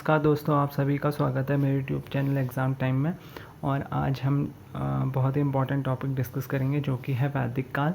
नमस्कार दोस्तों, आप सभी का स्वागत है मेरे यूट्यूब चैनल एग्ज़ाम टाइम में। और आज हम बहुत ही इम्पॉर्टेंट टॉपिक डिस्कस करेंगे जो कि है वैदिक काल।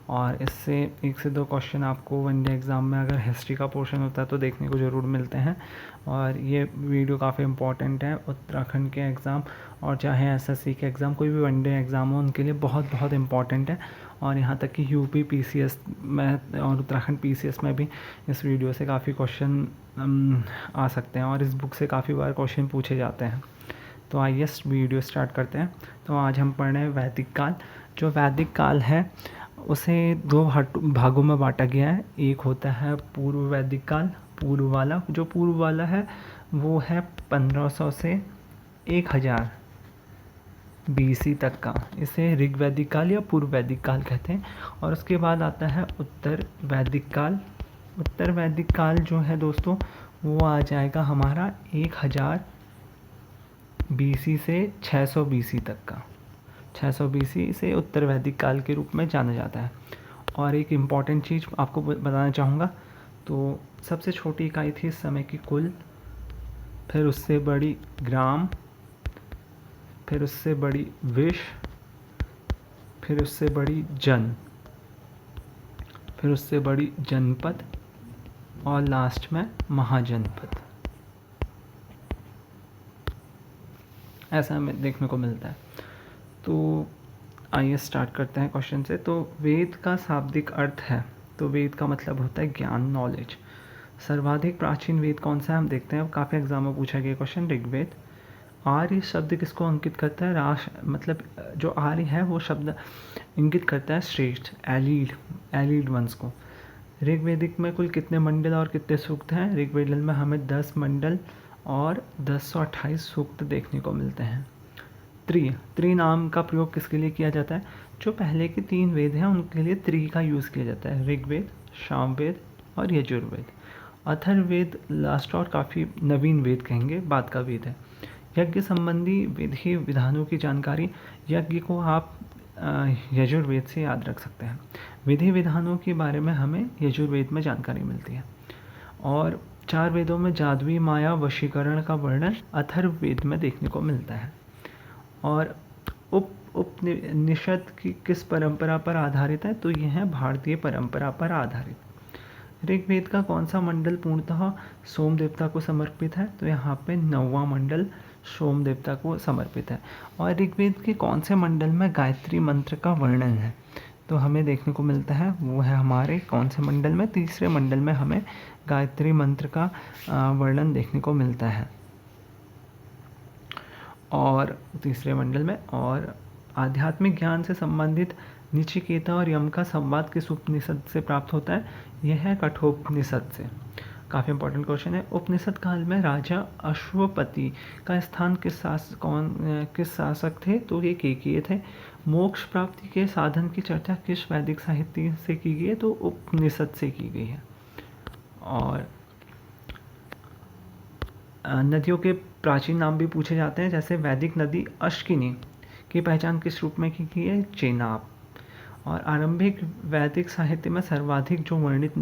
और इससे 1 से 2 क्वेश्चन आपको वनडे एग्ज़ाम में अगर हिस्ट्री का पोर्शन होता है तो देखने को ज़रूर मिलते हैं। और ये वीडियो काफ़ी इम्पॉर्टेंट है उत्तराखंड के एग्ज़ाम और चाहे एसएससी के एग्ज़ाम, कोई भी वनडे एग्ज़ाम हो उनके लिए बहुत बहुत इम्पॉर्टेंट है। और यहाँ तक कि यूपी पीसीएस में और उत्तराखंड पीसीएस में भी इस वीडियो से काफ़ी क्वेश्चन आ सकते हैं और इस बुक से काफ़ी बार क्वेश्चन पूछे जाते हैं। तो आइए वीडियो स्टार्ट करते हैं। तो आज हम पढ़ रहे हैं वैदिक काल। जो वैदिक काल है उसे 2 भागों में बांटा गया है। एक होता है पूर्व वैदिक काल, पूर्व वाला। जो पूर्व वाला है वो है 1500 से 1000 BC तक का, इसे ऋग वैदिक काल या पूर्व वैदिक काल कहते हैं। और उसके बाद आता है उत्तर वैदिक काल। उत्तर वैदिक काल जो है दोस्तों वो आ जाएगा हमारा 1000 BC से 600 BC तक का। 600 BC से उत्तर वैदिक काल के रूप में जाना जाता है। और एक इम्पॉर्टेंट चीज़ आपको बताना चाहूँगा, तो सबसे छोटी इकाई थी इस समय की कुल, फिर उससे बड़ी ग्राम, फिर उससे बड़ी विश्व, फिर उससे बड़ी जन, फिर उससे बड़ी जनपद और लास्ट में महाजनपद। ऐसा हमें देखने को मिलता है। तो आइए स्टार्ट करते हैं क्वेश्चन से। तो वेद का शाब्दिक अर्थ है, तो वेद का मतलब होता है ज्ञान, नॉलेज। सर्वाधिक प्राचीन वेद कौन सा है हम देखते हैं। काफ़ी एग्जाम में पूछा गया क्वेश्चन, ऋग्वेद। आर्य शब्द किसको अंकित करता है। मतलब जो आर्य है वो शब्द इंगित करता है श्रेष्ठ, एलीड वंश को। ऋग्वेदिक में कुल कितने मंडल और कितने सूक्त हैं। ऋग्वेद में हमें 10 मंडल और 1028 सूक्त देखने को मिलते हैं। त्रि नाम का प्रयोग किसके लिए किया जाता है। जो पहले के 3 वेद हैं उनके लिए त्रि का यूज़ किया जाता है, ऋग्वेद, सामवेद और यजुर्वेद। अथर्ववेद लास्ट और काफ़ी नवीन वेद कहेंगे, बाद का वेद है। यज्ञ संबंधी विधि विधानों की जानकारी, यज्ञ को आप यजुर्वेद से याद रख सकते हैं। विधि विधानों के बारे में हमें यजुर्वेद में जानकारी मिलती है। और 4 वेदों में जादुई माया वशीकरण का वर्णन अथर्ववेद में देखने को मिलता है। और उपनिषद की किस परंपरा पर आधारित है, तो यह है भारतीय परंपरा पर आधारित। ऋग्वेद का कौन सा मंडल पूर्णतः सोम देवता को समर्पित है, तो यहाँ पे 9वां मंडल सोम देवता को समर्पित है। और ऋग्वेद के कौन से मंडल में गायत्री मंत्र का वर्णन है, तो हमें देखने को मिलता है वो है हमारे कौन से मंडल में, तीसरे मंडल में हमें गायत्री मंत्र का वर्णन देखने को मिलता है। और तीसरे मंडल में। और आध्यात्मिक ज्ञान से संबंधित निचिकेता और यम का संवाद किस उपनिषद से प्राप्त होता है, यह है कठोपनिषद से। काफ़ी इंपॉर्टेंट क्वेश्चन है। उपनिषद काल में राजा अश्वपति का स्थान किस शासक थे, तो ये केकयी थे। मोक्ष प्राप्ति के साधन की चर्चा किस वैदिक साहित्य से की गई है, तो उपनिषद से की गई है। और नदियों के प्राचीन नाम भी पूछे जाते हैं, जैसे वैदिक नदी अश्किनी की पहचान किस रूप में की गई है, चेनाब। और आरंभिक वैदिक साहित्य में सर्वाधिक जो वर्णित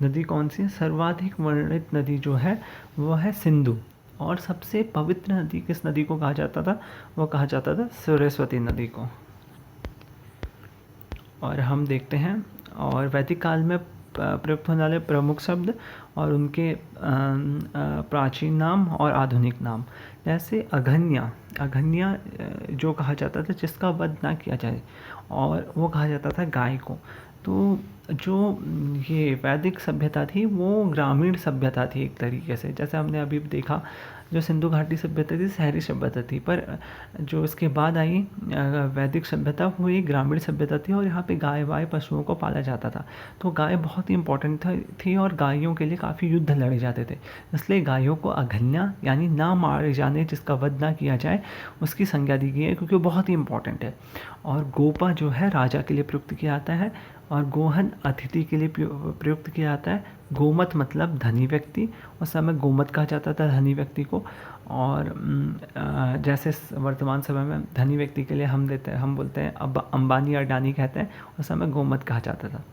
नदी कौन सी है, सर्वाधिक वर्णित नदी जो है वह है सिंधु। और सबसे पवित्र नदी किस नदी को कहा जाता था, वो कहा जाता था सरस्वती नदी को। और हम देखते हैं और वैदिक काल में प्रयुक्त होने वाले प्रमुख शब्द और उनके प्राचीन नाम और आधुनिक नाम, जैसे अघन्या जो कहा जाता था जिसका वध ना किया जाए, और वो कहा जाता था गाय को। तो जो ये वैदिक सभ्यता थी वो ग्रामीण सभ्यता थी एक तरीके से, जैसे हमने अभी देखा जो सिंधु घाटी सभ्यता थी शहरी सभ्यता थी, पर जो इसके बाद आई वैदिक सभ्यता वो एक ग्रामीण सभ्यता थी। और यहाँ पे गाय वाय पशुओं को पाला जाता था, तो गाय बहुत ही इंपॉर्टेंट थी और गायों के लिए काफ़ी युद्ध लड़े जाते थे। इसलिए गायों को अघन्या यानी ना मारे जाने, जिसका वध ना किया जाए, उसकी संज्ञा दी गई है, क्योंकि वो बहुत ही इंपॉर्टेंट है। और गोपा जो है राजा के लिए प्रयुक्त किया जाता है, और गोहन अतिथि के लिए प्रयुक्त किया जाता है। गोमत मतलब धनी व्यक्ति, उस समय गोमत कहा जाता था धनी व्यक्ति को। और जैसे वर्तमान समय में धनी व्यक्ति के लिए हम बोलते हैं अब अंबानी अडानी कहते हैं, उस समय गोमत कहा जाता था।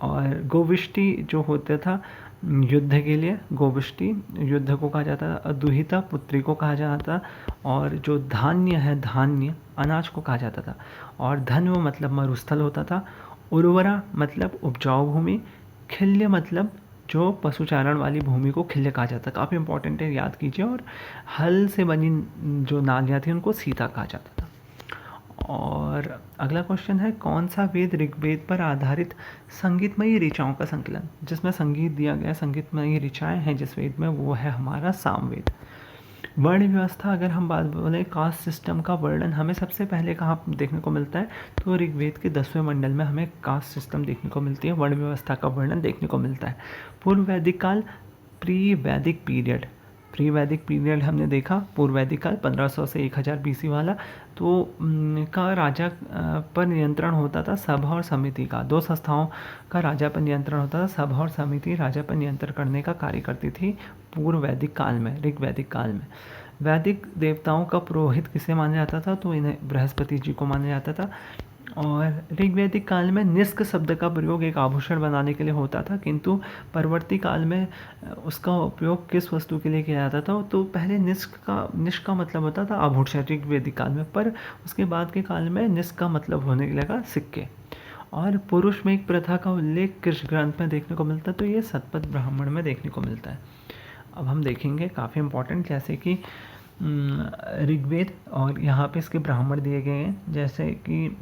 और गोविष्टि जो होता था युद्ध के लिए, गोविष्टि युद्ध को कहा जाता था। दुहिता पुत्री को कहा जाता था। और जो धान्य है, धान्य अनाज को कहा जाता था। और धन्व मतलब मरुस्थल होता था। उर्वरा मतलब उपजाऊ भूमि। खिल्य मतलब जो पशुचारण वाली भूमि को खिल्य कहा जाता है, काफ़ी इंपॉर्टेंट है, याद कीजिए। और हल से बनी जो नालियाँ थी उनको सीता कहा जाता था। और अगला क्वेश्चन है, कौन सा वेद ऋग्वेद पर आधारित संगीतमयी ऋचाओं का संकलन, जिसमें संगीत दिया गया, संगीतमयी ऋचाएँ हैं जिस वेद में, वो है हमारा सामवेद। वर्ण व्यवस्था, अगर हम बात बोलें कास्ट सिस्टम का वर्णन हमें सबसे पहले कहाँ देखने को मिलता है, तो ऋग्वेद के 10वें मंडल में हमें कास्ट सिस्टम देखने को मिलती है, वर्ण व्यवस्था का वर्णन देखने को मिलता है। पूर्व वैदिक काल, प्री वैदिक पीरियड। प्री वैदिक पीरियड हमने देखा, पूर्व वैदिक काल 1500 से 1000 बीसी वाला, तो का राजा पर नियंत्रण होता था सभा और समिति का। दो संस्थाओं का राजा पर नियंत्रण होता था, सभा और समिति राजा पर नियंत्रण करने का कार्य करती थी पूर्व वैदिक काल में, ऋग वैदिक काल में। वैदिक देवताओं का पुरोहित किसे माना जाता था, तो इन्हें बृहस्पति जी को माना जाता था। और ऋग्वैदिक काल में निष्क शब्द का प्रयोग एक आभूषण बनाने के लिए होता था, किंतु परवर्ती काल में उसका उपयोग किस वस्तु के लिए किया जाता था, तो पहले निष्क का मतलब होता था आभूषण ऋग्वैदिक काल में, पर उसके बाद के काल में निष्क का मतलब होने लगा सिक्के। और पुरुष में एक प्रथा का उल्लेख किस ग्रंथ में देखने को मिलता है, तो ये सतपथ ब्राह्मण में देखने को मिलता है। अब हम देखेंगे काफ़ी इंपॉर्टेंट, जैसे कि ऋग्वेद, और यहाँ पे इसके ब्राह्मण दिए गए हैं, जैसे कि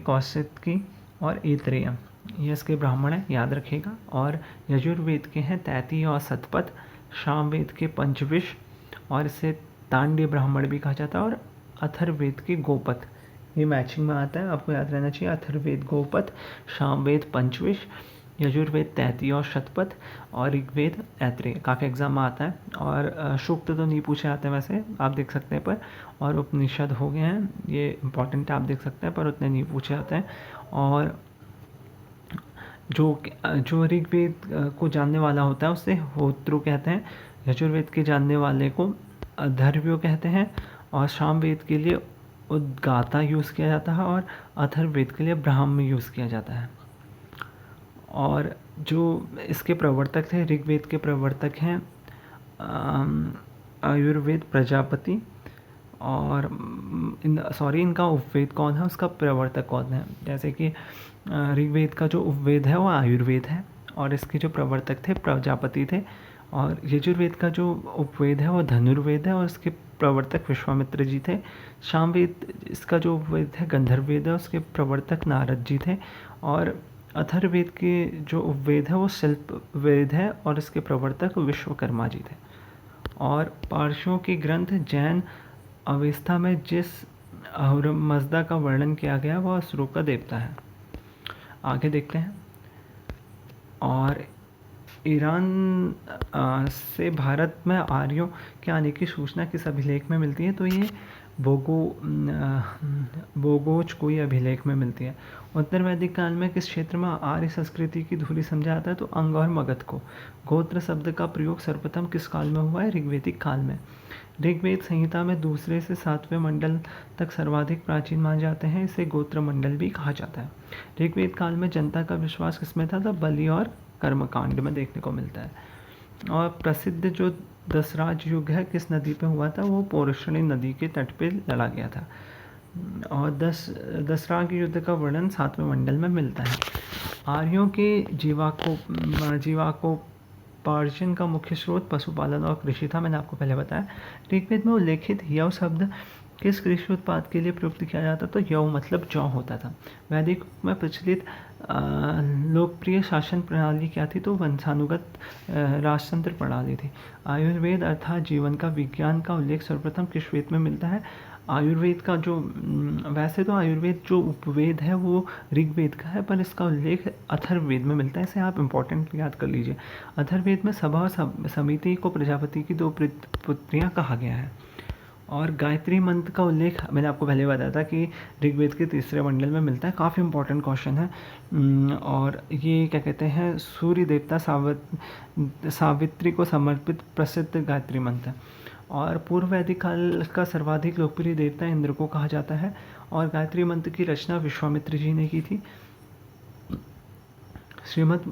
कौशिक और ऐत्रेय, ये इसके ब्राह्मण हैं, याद रखिएगा। और यजुर्वेद के हैं तैतीय और सतपथ। सामवेद के पंचविश, और इसे तांड्य ब्राह्मण भी कहा जाता है। और अथर्ववेद के गोपथ, ये मैचिंग में आता है, आपको याद रहना चाहिए। अथर्ववेद गोपथ, सामवेद पंचविश, यजुर्वेद तैतीय और शतपथ, और ऋग्वेद ऐत्रेय। काफ़ी एग्जाम में आता है। और सूक्त तो नहीं पूछे जाते हैं वैसे, आप देख सकते हैं, पर और उपनिषद हो गए हैं, ये इंपॉर्टेंट है, आप देख सकते हैं, पर उतने नहीं पूछे जाते हैं। और जो ऋग्वेद को जानने वाला होता है उसे होत्रु कहते हैं। यजुर्वेद के जानने वाले को अधर्व्यो कहते हैं। और सामवेद के लिए उद्गाता यूज़ किया जाता है, और अथर्ववेद के लिए ब्राह्म यूज़ किया जाता है। और जो इसके प्रवर्तक थे, ऋग्वेद के प्रवर्तक हैं आयुर्वेद प्रजापति। और इनका उपवेद कौन है, उसका प्रवर्तक कौन है, जैसे कि ऋग्वेद का जो उपवेद है वो आयुर्वेद है, और इसके जो प्रवर्तक थे प्रजापति थे। और यजुर्वेद का जो उपवेद है वो धनुर्वेद है, और इसके प्रवर्तक विश्वामित्र जी थे। सामवेद इसका जो उपवेद है गंधर्ववेद है, उसके प्रवर्तक नारद जी थे। और अथर्ववेद के जो उपवेद है वो शिल्प वेद है, और इसके प्रवर्तक विश्वकर्मा जी थे। और पारसियों के ग्रंथ जैन अवस्था में जिस अहुरमज़दा का वर्णन किया गया वह असुरों का देवता है। आगे देखते हैं। और ईरान से भारत में आर्यों के आने की सूचना किस अभिलेख में मिलती है, तो ये बोगोच कोई अभिलेख में मिलती है। उत्तर वैदिक काल में किस क्षेत्र में आर्य संस्कृति की धूरी समझा जाता है, तो अंग और मगध को। गोत्र शब्द का प्रयोग सर्वप्रथम किस काल में हुआ है, ऋग्वैदिक काल में। ऋग्वेद संहिता में 2 से 7वें मंडल तक सर्वाधिक प्राचीन माने जाते हैं, इसे गोत्र मंडल भी कहा जाता है। ऋग्वेद काल में जनता का विश्वास किसमें था, बलि और कर्मकांड में देखने को मिलता है। और प्रसिद्ध जो दसराज युग है किस नदी पे हुआ था, वो पौरुषणी नदी के तट पे लड़ा गया था। और दसराग युद्ध का वर्णन 7वें मंडल में मिलता है। आर्यों के जीवाकोपार्जन का मुख्य स्रोत पशुपालन और कृषि था, मैंने आपको पहले बताया। ऋग्वेद में उल्लेखित यव शब्द किस कृषि उत्पाद के लिए प्रयुक्त किया जाता, तो यव मतलब जौ होता था। वैदिक में प्रचलित लोकप्रिय शासन प्रणाली क्या थी, तो वंशानुगत राजतंत्र प्रणाली थी। आयुर्वेद अर्थात जीवन का विज्ञान का उल्लेख सर्वप्रथम किस वेद में मिलता है। आयुर्वेद का जो वैसे तो आयुर्वेद जो उपवेद है वो ऋग्वेद का है, पर इसका उल्लेख अथर्ववेद में मिलता है, इसे आप इम्पोर्टेंट याद कर लीजिए। अथर्ववेद में सभा और समिति को प्रजापति की 2 पुत्रियाँ कहा गया है। और गायत्री मंत्र का उल्लेख मैंने आपको पहले बताया था कि ऋग्वेद के 3रे मंडल में मिलता है, काफ़ी इंपॉर्टेंट क्वेश्चन है। और ये क्या कहते हैं, सूर्य देवता सावित्री को समर्पित प्रसिद्ध गायत्री मंत्र है। और पूर्व वैदिक काल का सर्वाधिक लोकप्रिय देवता इंद्र को कहा जाता है। और गायत्री मंत्र की रचना विश्वामित्र जी ने की थी। श्रीमद्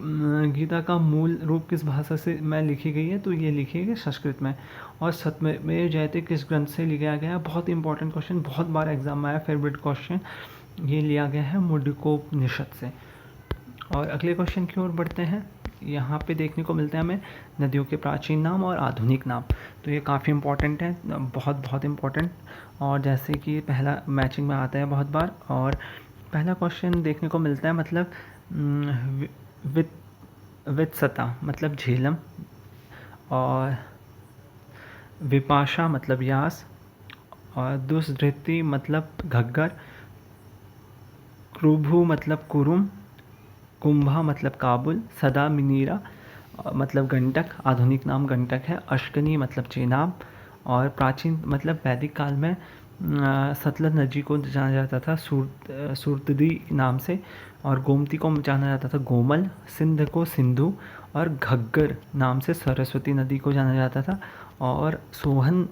गीता का मूल रूप किस भाषा से में लिखी गई है, तो ये लिखी गई संस्कृत में। और सत्यमेव जयते किस ग्रंथ से लिखा गया है, बहुत इंपॉर्टेंट क्वेश्चन, बहुत बार एग्जाम में आया, फेवरेट क्वेश्चन, ये लिया गया है मुंडकोपनिषद से। और अगले क्वेश्चन की ओर बढ़ते हैं। यहाँ पे देखने को मिलते हैं हमें नदियों के प्राचीन नाम और आधुनिक नाम, तो ये काफ़ी इंपॉर्टेंट है, बहुत बहुत इंपॉर्टेंट। और जैसे कि पहला मैचिंग में आता है बहुत बार, और पहला क्वेश्चन देखने को मिलता है मतलब वित्सता मतलब झेलम, और विपाशा मतलब यास, और दुष्धृति मतलब घग्गर, क्रुभु मतलब कुरुम, कुंभा मतलब काबुल, सदा मिनीरा मतलब गंडक, आधुनिक नाम गंडक है, अश्कनी मतलब चेनाब, और प्राचीन मतलब वैदिक काल में सतलज नदी को जाना जाता था सूर्तदी नाम से, और गोमती को जाना जाता था गोमल, सिंध को सिंधु, और घग्गर नाम से सरस्वती नदी को जाना जाता था, और सोहन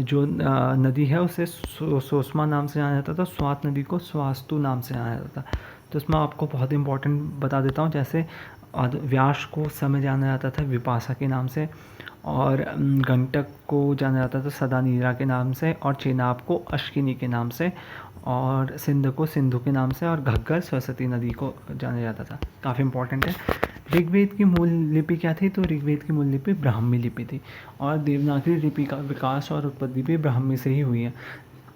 जो नदी है उसे सोस्मा नाम से जाना जाता था, स्वात नदी को स्वास्तु नाम से जाना जाता था। तो इसमें आपको बहुत इंपॉर्टेंट बता देता हूँ, जैसे व्यास को समय जाना जाता था विपाशा के नाम से, और गंटक को जाना जाता था सदानीरा के नाम से, और चेनाब को अश्किनी के नाम से, और सिंध को सिंधु के नाम से, और घग्गर सरस्वती नदी को जाना जाता था। काफ़ी इंपॉर्टेंट है। ऋग्वेद की मूल लिपि क्या थी, तो ऋग्वेद की मूल लिपि ब्राह्मी लिपि थी, और देवनागरी लिपि का विकास और उत्पत्ति भी ब्राह्मी से ही हुई है।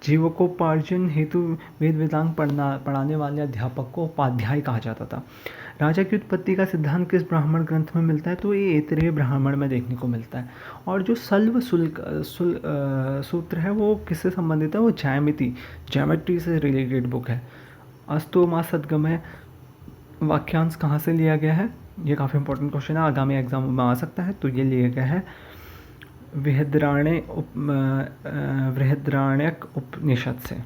जीवकोपार्जन हेतु वेद वेदांग पढ़ाने वाले अध्यापक को उपाध्याय कहा जाता था। राजा की उत्पत्ति का सिद्धांत किस ब्राह्मण ग्रंथ में मिलता है, तो ये ऐतरेय ब्राह्मण में देखने को मिलता है। और जो सल्व सूत्र है वो किससे संबंधित है, वो ज्यामिति से रिलेटेड बुक है। अस्तु मा सद्गमय वाक्यांश कहाँ से लिया गया है, ये काफ़ी इंपॉर्टेंट क्वेश्चन है, आगामी एग्जाम में आ सकता है। तो ये लिया गया है बृहद्रारण्यक उपनिषद से।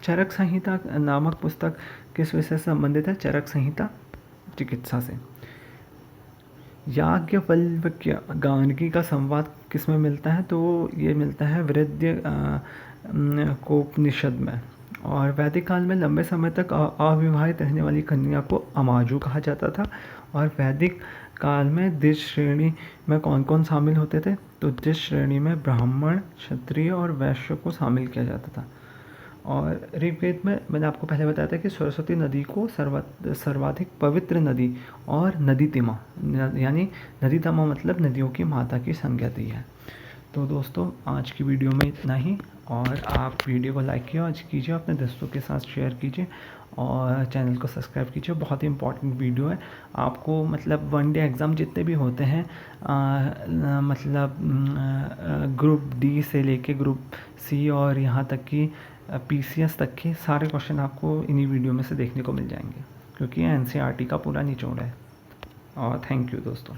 चरक संहिता नामक पुस्तक किस विषय से संबंधित है, चरक संहिता चिकित्सा से। याज्ञवल्क्य गानकी का संवाद किस में मिलता है, तो ये मिलता है वृद्य कोपनिषद में। और वैदिक काल में लंबे समय तक अविवाहित रहने वाली कन्या को अमाजु कहा जाता था। और वैदिक काल में द्विज श्रेणी में कौन कौन शामिल होते थे, तो द्विज श्रेणी में ब्राह्मण, क्षत्रिय और वैश्य को शामिल किया जाता था। और ऋग्वेद में मैंने आपको पहले बताया था कि सरस्वती नदी को सर्वाधिक पवित्र नदी और नदीतिमा यानी नदीतमा मतलब नदियों की माता की संज्ञा दी है। तो दोस्तों आज की वीडियो में इतना ही, और आप वीडियो को लाइक कीजिए, अपने दोस्तों के साथ शेयर कीजिए, और चैनल को सब्सक्राइब कीजिए। बहुत ही इंपॉर्टेंट वीडियो है। आपको मतलब वन डे एग्ज़ाम जितने भी होते हैं मतलब ग्रुप डी से लेके ग्रुप सी और यहाँ तक कि PCS तक के सारे क्वेश्चन आपको इन्हीं वीडियो में से देखने को मिल जाएंगे, क्योंकि NCERT का पूरा निचोड़ है। और थैंक यू दोस्तों।